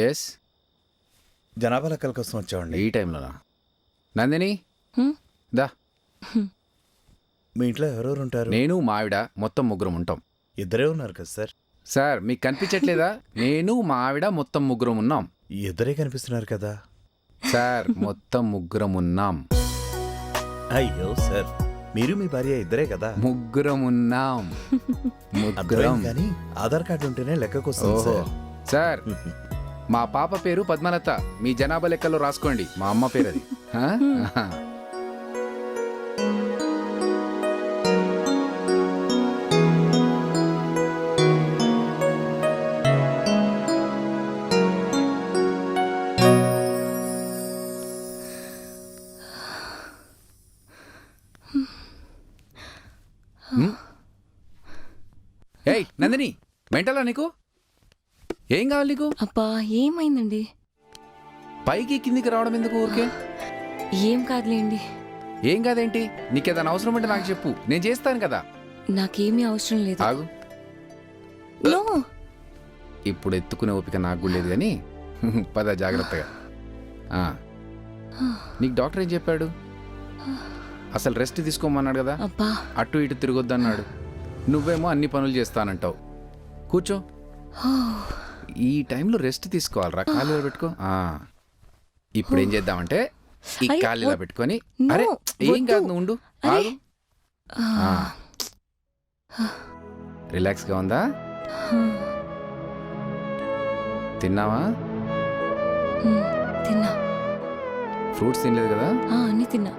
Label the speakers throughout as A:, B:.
A: Yes,
B: జనాభా లెక్కల కోసం వచ్చామండి.
A: ఈ టైంలోనా? నందిని దా.
B: మీ ఇంట్లో ఎవరెవరు ఉంటారు?
A: నేను మా ఆవిడ మొత్తం ముగ్గురం ఉంటాం.
B: ఇద్దరే ఉన్నారు కదా సార్?
A: సార్ మీకు కనిపించట్లేదా? నేను మా ఆవిడ మొత్తం ముగ్గురం ఉన్నాం.
B: ఇద్దరే కనిపిస్తున్నారు కదా
A: సార్ మొత్తం ముగ్గురం ఉన్నాం.
B: అయ్యో సార్, మీరు మీ భార్య ఇద్దరే కదా?
A: ముగ్గురం ఉన్నాం. ముగ్గురం.
B: అర్థమైంది, కానీ ఆధార్ కార్డు ఉంటేనే లెక్కకు వస్తుంది
A: ఓహో
B: సార్.
A: సార్, మా పాప పేరు పద్మలత. మీ జనాభా లెక్కల్లో రాసుకోండి. మా అమ్మ పేరు అది. హా? ఏయ్ నందిని, మెంటలా నీకు? ఏం కావాలి నీకు?
C: అబ్బా ఏమైందండి?
A: పైకి కిందికి రావడం ఎందుకు ఊరికే?
C: ఏం కాదులేండి.
A: ఏం కాదేంటి? నీకేదైనా అవసరం అంటే నాకు చెప్పు, నేను చేస్తాను కదా.
C: నాకేమీ అవసరం లేదు.
A: ఆగు.
C: నో.
A: ఇప్పుడు ఎత్తుకునే ఓపిక నాకు కూడా లేదు కానీ పద జాగ్రత్తగా. నీకు డాక్టర్ ఏం చెప్పాడు? అసలు రెస్ట్ తీసుకోమన్నాడు కదా.
C: అబ్బా
A: అటు ఇటు తిరగొద్దు అన్నాడు. నువ్వేమో అన్ని పనులు చేస్తానంటావు. కూర్చో. ఈ టైంలో రెస్ట్ తీసుకోవాలరా. కాలు పెట్టుకో. ఇప్పుడు ఏం చేద్దామంటే ఈ కాలు ఇలా పెట్టుకొని, అరే ఏం కాదు, నువ్వు ఉండు. ఆగు. రిలాక్స్గా ఉందా? తిన్నావా?
C: తిన్నా.
A: ఫ్రూట్స్ తినలేదు కదా?
C: అన్ని తిన్నా.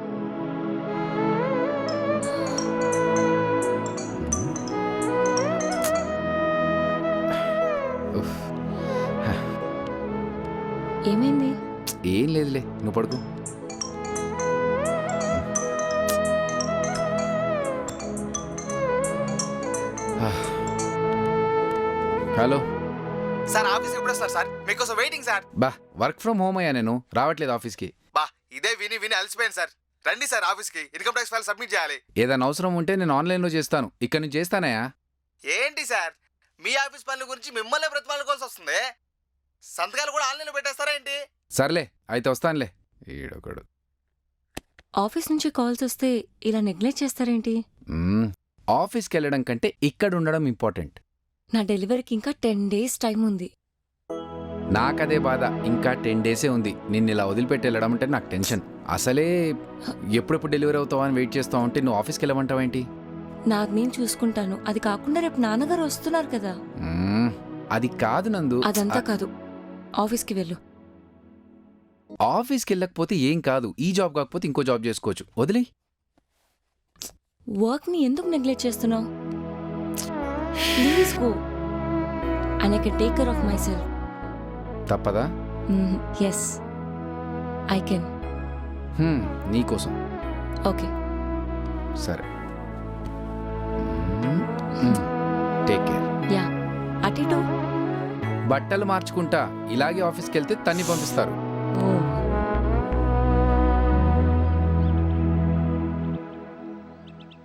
C: ఏమైంది?
A: ఏం లేదులే, నువ్వు పడుకో. హలో
D: సార్, ఆఫీస్ ఎప్పుడు వస్తారు సార్? మీకోసం వెయిటింగ్ సార్.
A: బా, వర్క్ ఫ్రమ్ హోమ్ అయ్యా, నేను రావట్లేదు ఆఫీస్కి.
D: బా, ఇదే విని విని అలసిపోయింది సార్. రండి సార్ ఆఫీస్కి, ఇన్కమ్ ట్యాక్స్ ఫైల్ సబ్మిట్ చేయాలి.
A: ఏదైనా అవసరం ఉంటే నేను ఆన్లైన్లో చేస్తాను. ఇక్కడ నుంచి చేస్తానయ్యా.
D: ఏంటి సార్, మీ ఆఫీస్ పనుల గురించి మిమ్మల్ని బ్రతిమాలుకోవాల్సి వస్తుంది. సంతకాలు కూడా ఆన్లైన్లో పెట్టేస్తారా ఏంటి?
A: సర్లే అయితే వస్తానులే. ఈడొకడు.
C: ఆఫీస్ నుంచి కాల్స్ వస్తే ఇలా నెగ్లెక్ట్ చేస్తారేంటి?
A: ఆఫీస్కి వెళ్ళడం కంటే ఇక్కడ ఉండడం ఇంపార్టెంట్.
C: నా డెలివరీకి ఇంకా 10 days టైం ఉంది.
A: నాకదే బాధ, ఇంకా 10 days ఉంది. నిన్ను ఇలా వదిలిపెట్టి వెళ్ళడం అంటే నాకు టెన్షన్. అసలే ఎప్పుడెప్పుడు డెలివరీ అవుతావా అని వెయిట్ చేస్తావు ఉంటే నువ్వు ఆఫీస్కి వెళ్ళమంటావేంటి?
C: నాకు నేను చూసుకుంటాను. అది కాకుండా రేపు నాన్నగారు వస్తున్నారు కదా.
A: అది కాదు నందు.
C: అదంతా కాదు, ఆఫీస్కి వెళ్ళు.
A: ఆఫీస్కి వెళ్ళకపోతే ఏం కాదు, ఈ జాబ్ కాకపోతే ఇంకో జాబ్ చేసుకోవచ్చు. వదిలే.
C: వర్క్ని ఎందుకు నెగ్లెక్ట్ చేస్తున్నావు? Please go and I can take care of myself.
A: తప్పదా?
C: Yes, I can.
A: నీకోసం.
C: ఓకే,
A: సరే. Take care.
C: యా. అటు
A: బట్టలు మార్చుకుంటా ఇలాగే ఆఫీస్కి వెళ్తే తన్ని పంపిస్తారు.